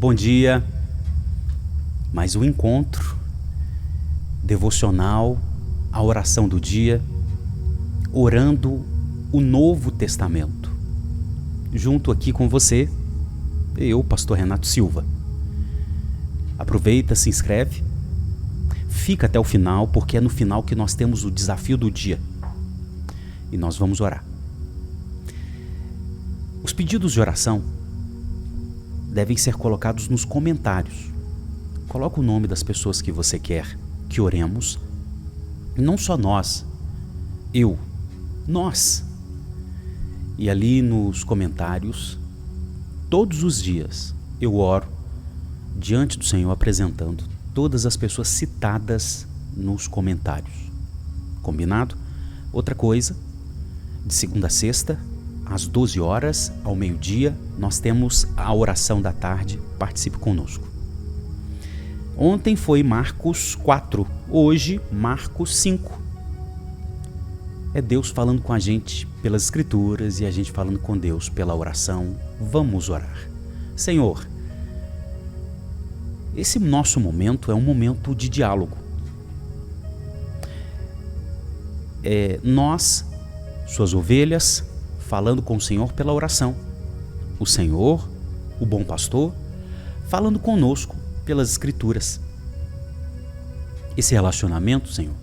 Bom dia, mais um encontro devocional, a oração do dia, orando o Novo Testamento. Junto aqui com você, eu, pastor Renato Silva. Aproveita, se inscreve, fica até o final, porque é no final que nós temos o desafio do dia. E nós vamos orar. Os pedidos de oração devem ser colocados nos comentários. Coloca o nome das pessoas que você quer que oremos. Não só nós, nós. E ali nos comentários, todos os dias, eu oro diante do Senhor apresentando todas as pessoas citadas nos comentários. Combinado? Outra coisa, de segunda a sexta, às 12 horas, ao meio-dia, nós temos a oração da tarde. Participe conosco. Ontem foi Marcos 4, hoje Marcos 5. É Deus falando com a gente pelas Escrituras e a gente falando com Deus pela oração. Vamos orar. Senhor, esse nosso momento é um momento de diálogo. Nós, suas ovelhas, falando com o Senhor pela oração. O Senhor, o bom pastor, falando conosco pelas Escrituras. Esse relacionamento, Senhor,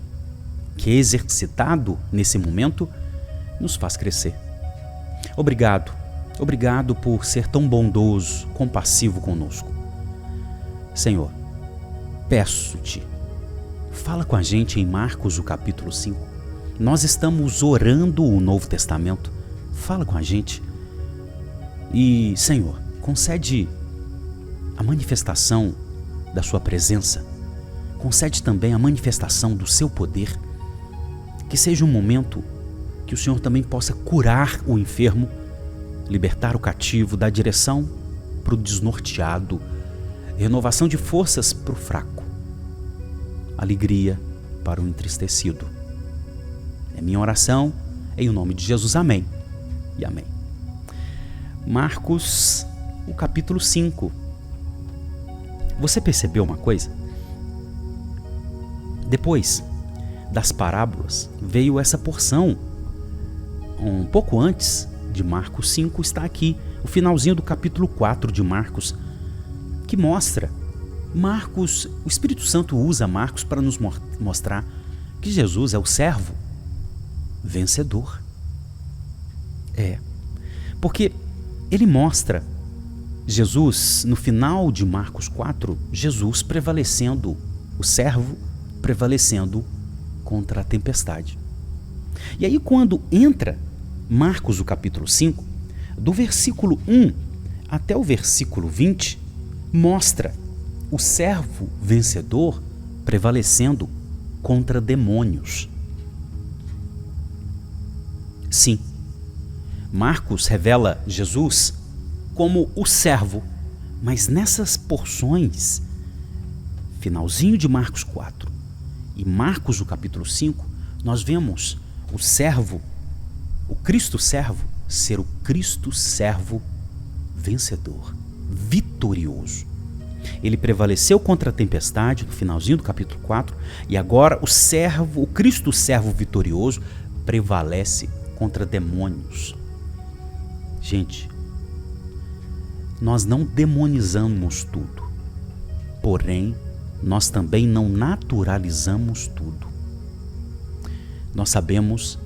que é exercitado nesse momento, nos faz crescer. Obrigado por ser tão bondoso, compassivo conosco. Senhor, peço-te, fala com a gente em Marcos, o capítulo 5. Nós estamos orando o Novo Testamento. Fala com a gente e, Senhor, concede a manifestação da sua presença, concede também a manifestação do seu poder, que seja um momento que o Senhor também possa curar o enfermo, libertar o cativo, dar direção para o desnorteado, renovação de forças para o fraco, alegria para o entristecido. É minha oração, em o nome de Jesus, amém. E amém. Marcos, o capítulo 5. Você percebeu uma coisa? Depois das parábolas veio essa porção. Um pouco antes de Marcos 5 está aqui o finalzinho do capítulo 4 de Marcos, que mostra Marcos, o Espírito Santo usa Marcos para nos mostrar que Jesus é o servo vencedor. Porque ele mostra Jesus, no final de Marcos 4, Jesus prevalecendo, o servo prevalecendo contra a tempestade. E aí quando entra Marcos, o capítulo 5, do versículo 1 até o versículo 20, mostra o servo vencedor prevalecendo contra demônios. Sim, Marcos revela Jesus como o servo, mas nessas porções, finalzinho de Marcos 4 e Marcos, o capítulo 5, nós vemos o servo, o Cristo servo, ser o Cristo servo vencedor, vitorioso. Ele prevaleceu contra a tempestade no finalzinho do capítulo 4 e agora o Cristo servo vitorioso prevalece contra demônios. Gente, nós não demonizamos tudo, porém, nós também não naturalizamos tudo. Nós sabemos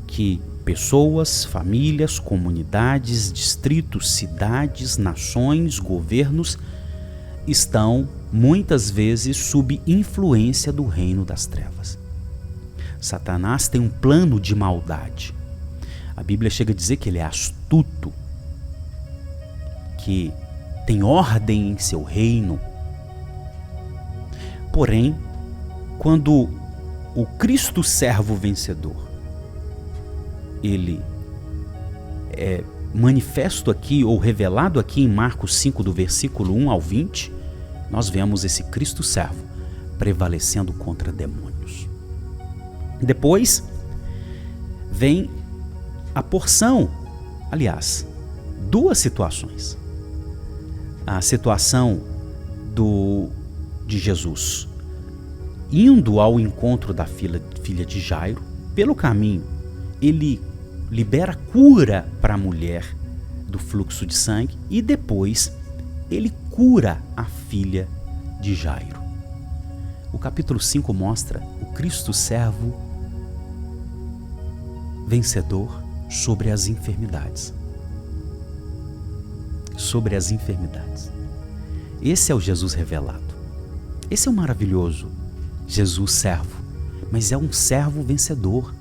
que pessoas, famílias, comunidades, distritos, cidades, nações, governos estão muitas vezes sob influência do reino das trevas. Satanás tem um plano de maldade. A Bíblia chega a dizer que ele é astuto, que tem ordem em seu reino. Porém, quando o Cristo servo vencedor, ele é manifesto aqui ou revelado aqui em Marcos 5, do versículo 1 ao 20, nós vemos esse Cristo servo prevalecendo contra demônios. Depois vem a porção, aliás, duas situações. a situação de Jesus indo ao encontro da filha de Jairo. Pelo caminho, ele libera cura para a mulher do fluxo de sangue e depois ele cura a filha de Jairo. O capítulo 5 mostra o Cristo servo vencedor sobre as enfermidades. Sobre as enfermidades. Esse é o Jesus revelado. Esse é o maravilhoso Jesus servo, mas é um servo vencedor.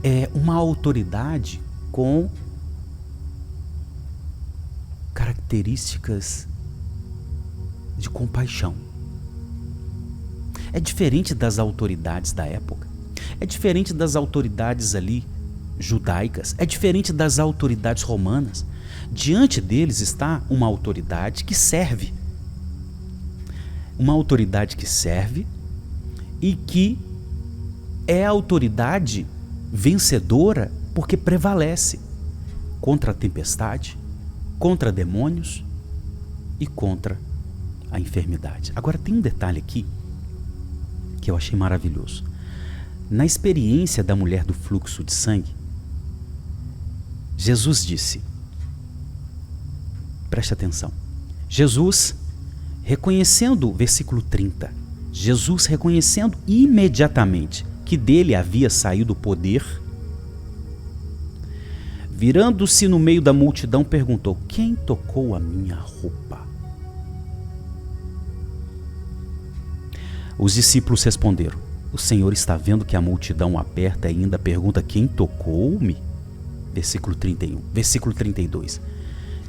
É uma autoridade com características de compaixão. É diferente das autoridades da época. É diferente das autoridades ali judaicas. É diferente das autoridades romanas. Diante deles está uma autoridade que serve. Uma autoridade que serve e que é a autoridade vencedora porque prevalece contra a tempestade, contra demônios e contra a enfermidade. Agora tem um detalhe aqui que eu achei maravilhoso. Na experiência da mulher do fluxo de sangue, Jesus disse, preste atenção, Jesus reconhecendo, versículo 30, Jesus reconhecendo imediatamente que dele havia saído o poder, virando-se no meio da multidão, perguntou: quem tocou a minha roupa? Os discípulos responderam: o Senhor está vendo que a multidão aperta e ainda pergunta: quem tocou-me? Versículo 31. Versículo 32.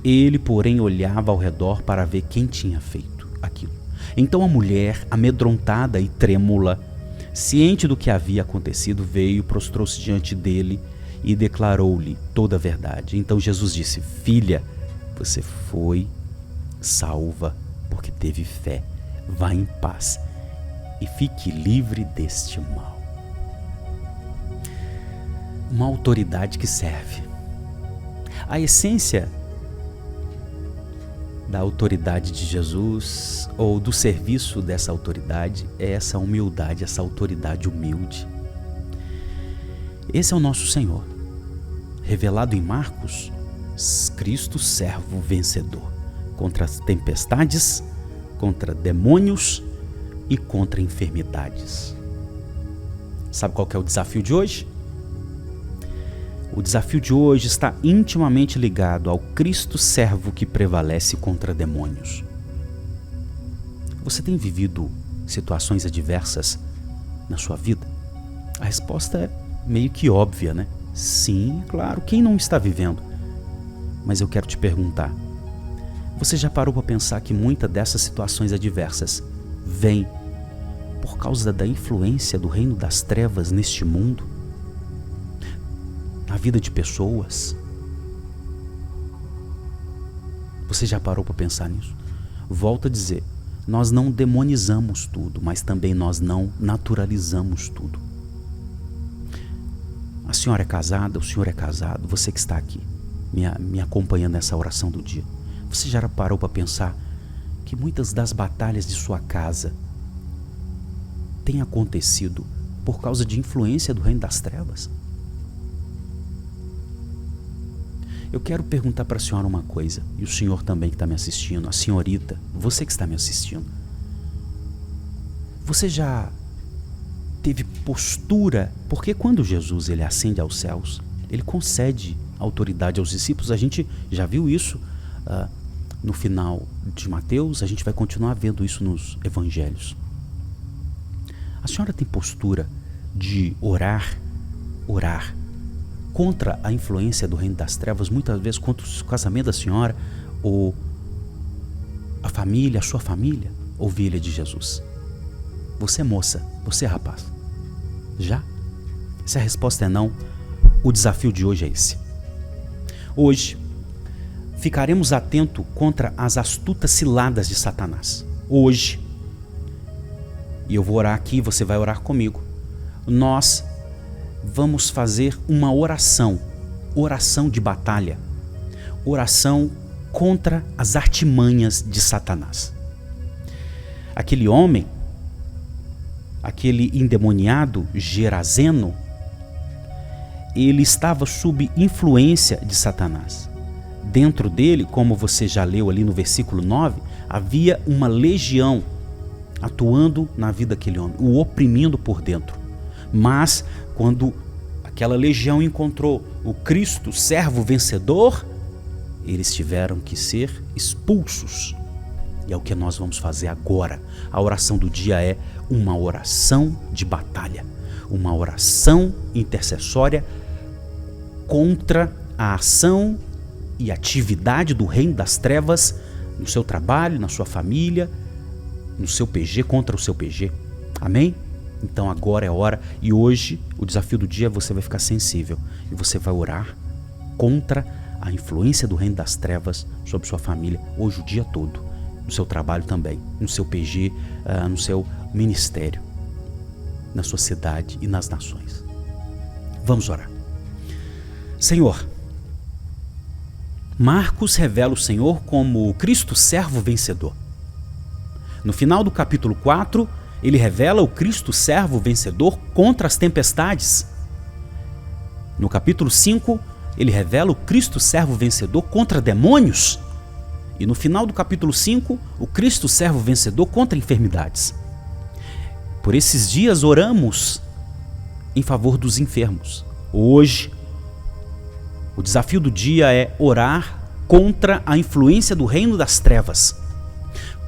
Ele, porém, olhava ao redor para ver quem tinha feito aquilo. Então a mulher, amedrontada e trêmula, ciente do que havia acontecido, veio, prostrou-se diante dele e declarou-lhe toda a verdade. Então Jesus disse: filha, você foi salva porque teve fé. Vá em paz e fique livre deste mal. Uma autoridade que serve. A essência da autoridade de Jesus, ou do serviço dessa autoridade, é essa humildade, essa autoridade humilde. Esse é o nosso Senhor, revelado em Marcos, Cristo servo vencedor, contra as tempestades, contra demônios e contra enfermidades. Sabe qual que é o desafio de hoje? O desafio de hoje está intimamente ligado ao Cristo servo que prevalece contra demônios. Você tem vivido situações adversas na sua vida? A resposta é meio que óbvia, né? Sim, claro, quem não está vivendo? Mas eu quero te perguntar, você já parou para pensar que muitas dessas situações adversas vêm por causa da influência do reino das trevas neste mundo? Na vida de pessoas? Você já parou para pensar nisso? Volto a dizer, nós não demonizamos tudo, mas também nós não naturalizamos tudo. A senhora é casada, o senhor é casado, você que está aqui me acompanhando nessa oração do dia. Você já parou para pensar que muitas das batalhas de sua casa têm acontecido por causa de influência do reino das trevas? Eu quero perguntar para a senhora uma coisa, e o senhor também que está me assistindo, a senhorita, você que está me assistindo. Você já teve postura? Porque quando Jesus ele ascende aos céus, ele concede autoridade aos discípulos. A gente já viu isso no final de Mateus, a gente vai continuar vendo isso nos evangelhos. A senhora tem postura de orar contra a influência do reino das trevas, muitas vezes contra o casamento da senhora, ou a família, a sua família, ovelha de Jesus? Você é moça, você é rapaz? Já? Se a resposta é não, o desafio de hoje é esse. Hoje, ficaremos atentos contra as astutas ciladas de Satanás. Hoje, e eu vou orar aqui, você vai orar comigo, nós vamos fazer uma oração de batalha, oração contra as artimanhas de Satanás. Aquele homem, aquele endemoniado Gerazeno, ele estava sob influência de Satanás. Dentro dele, como você já leu ali no versículo 9, havia uma legião atuando na vida daquele homem, o oprimindo por dentro. Mas quando aquela legião encontrou o Cristo, servo vencedor, eles tiveram que ser expulsos. E é o que nós vamos fazer agora. A oração do dia é uma oração de batalha, uma oração intercessória contra a ação e atividade do reino das trevas no seu trabalho, na sua família, no seu PG, contra o seu PG. Amém? Então agora é hora, e hoje o desafio do dia você vai ficar sensível e você vai orar contra a influência do reino das trevas sobre sua família hoje o dia todo, no seu trabalho também, no seu PG, no seu ministério, na sua cidade e nas nações. Vamos orar. Senhor, Marcos revela o Senhor como o Cristo servo vencedor. No final do capítulo 4, ele revela o Cristo servo vencedor contra as tempestades. No capítulo 5, ele revela o Cristo servo vencedor contra demônios. E no final do capítulo 5, o Cristo servo vencedor contra enfermidades. Por esses dias oramos em favor dos enfermos. Hoje, o desafio do dia é orar contra a influência do reino das trevas,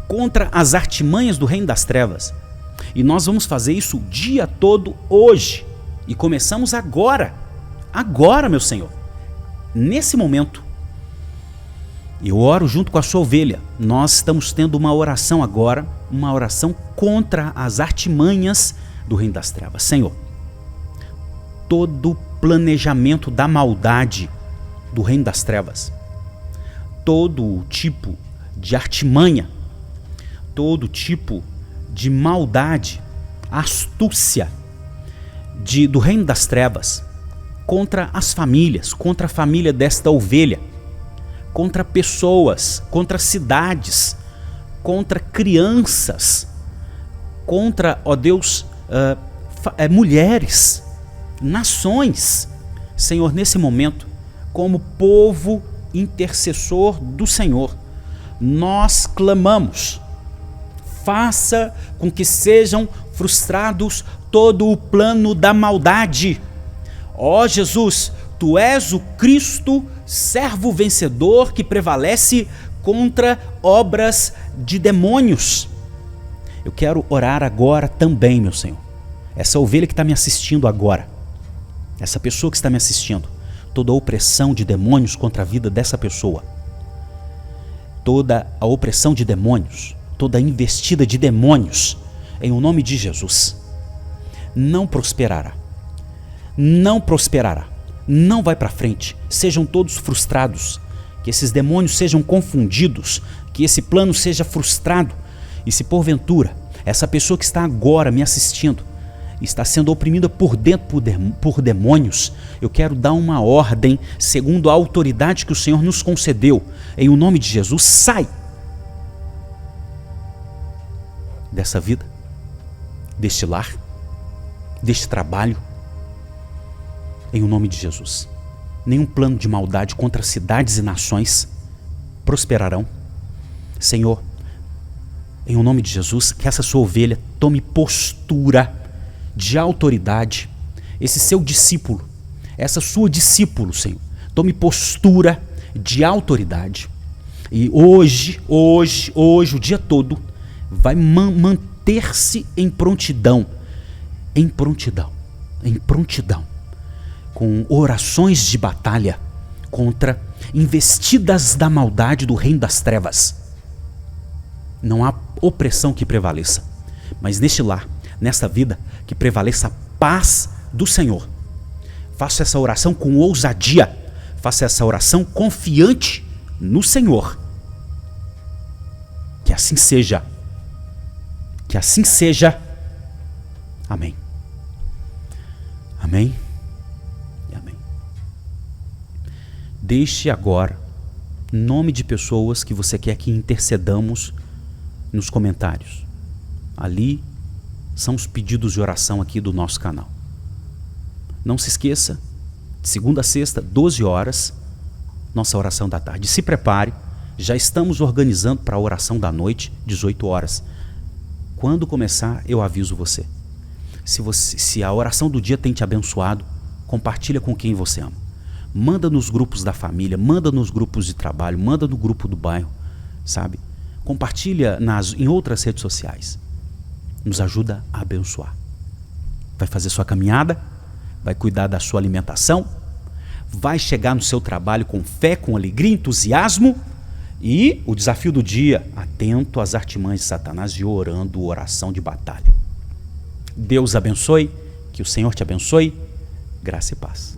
contra as artimanhas do reino das trevas. E nós vamos fazer isso o dia todo hoje. E começamos agora. Agora, meu Senhor. Nesse momento. Eu oro junto com a sua ovelha. Nós estamos tendo uma oração agora, uma oração contra as artimanhas do reino das trevas. Senhor, todo planejamento da maldade do reino das trevas, todo tipo de artimanha, todo tipo de maldade, astúcia do reino das trevas contra as famílias, contra a família desta ovelha, contra pessoas, contra cidades, contra crianças, contra, ó Deus, mulheres, nações. Senhor, nesse momento, como povo intercessor do Senhor, nós clamamos: faça com que sejam frustrados todo o plano da maldade. Ó Jesus, Tu és o Cristo, servo vencedor que prevalece contra obras de demônios. Eu quero orar agora também, meu Senhor. Essa ovelha que está me assistindo agora, essa pessoa que está me assistindo, toda a opressão de demônios contra a vida dessa pessoa, toda a opressão de demônios, toda a investida de demônios, em o nome de Jesus, não prosperará, não prosperará, não vai para frente. Sejam todos frustrados, que esses demônios sejam confundidos, que esse plano seja frustrado. E se porventura essa pessoa que está agora me assistindo está sendo oprimida por dentro por demônios, eu quero dar uma ordem segundo a autoridade que o Senhor nos concedeu, em o nome de Jesus. Sai dessa vida, deste lar, deste trabalho, em o nome de Jesus. Nenhum plano de maldade contra cidades e nações prosperarão. Senhor, em o nome de Jesus, que essa sua ovelha tome postura de autoridade. Esse seu discípulo, essa sua discípulo, Senhor, tome postura de autoridade. E hoje, o dia todo, vai manter-se em prontidão, com orações de batalha contra investidas da maldade do reino das trevas. Não há opressão que prevaleça, mas neste lar, nesta vida, que prevaleça a paz do Senhor. Faça essa oração com ousadia, faça essa oração confiante no Senhor. Que assim seja. Que assim seja. Amém. Amém. E amém. Deixe agora nome de pessoas que você quer que intercedamos nos comentários. Ali são os pedidos de oração aqui do nosso canal. Não se esqueça, de segunda a sexta, 12 horas, nossa oração da tarde. Se prepare, já estamos organizando para a oração da noite, 18 horas. Quando começar, eu aviso você. Se a oração do dia tem te abençoado, compartilha com quem você ama. Manda nos grupos da família, manda nos grupos de trabalho, manda no grupo do bairro, sabe? Compartilha em outras redes sociais. Nos ajuda a abençoar. Vai fazer sua caminhada, vai cuidar da sua alimentação, vai chegar no seu trabalho com fé, com alegria, entusiasmo. E o desafio do dia, atento às artimanhas de Satanás e orando oração de batalha. Deus abençoe, que o Senhor te abençoe. Graça e paz.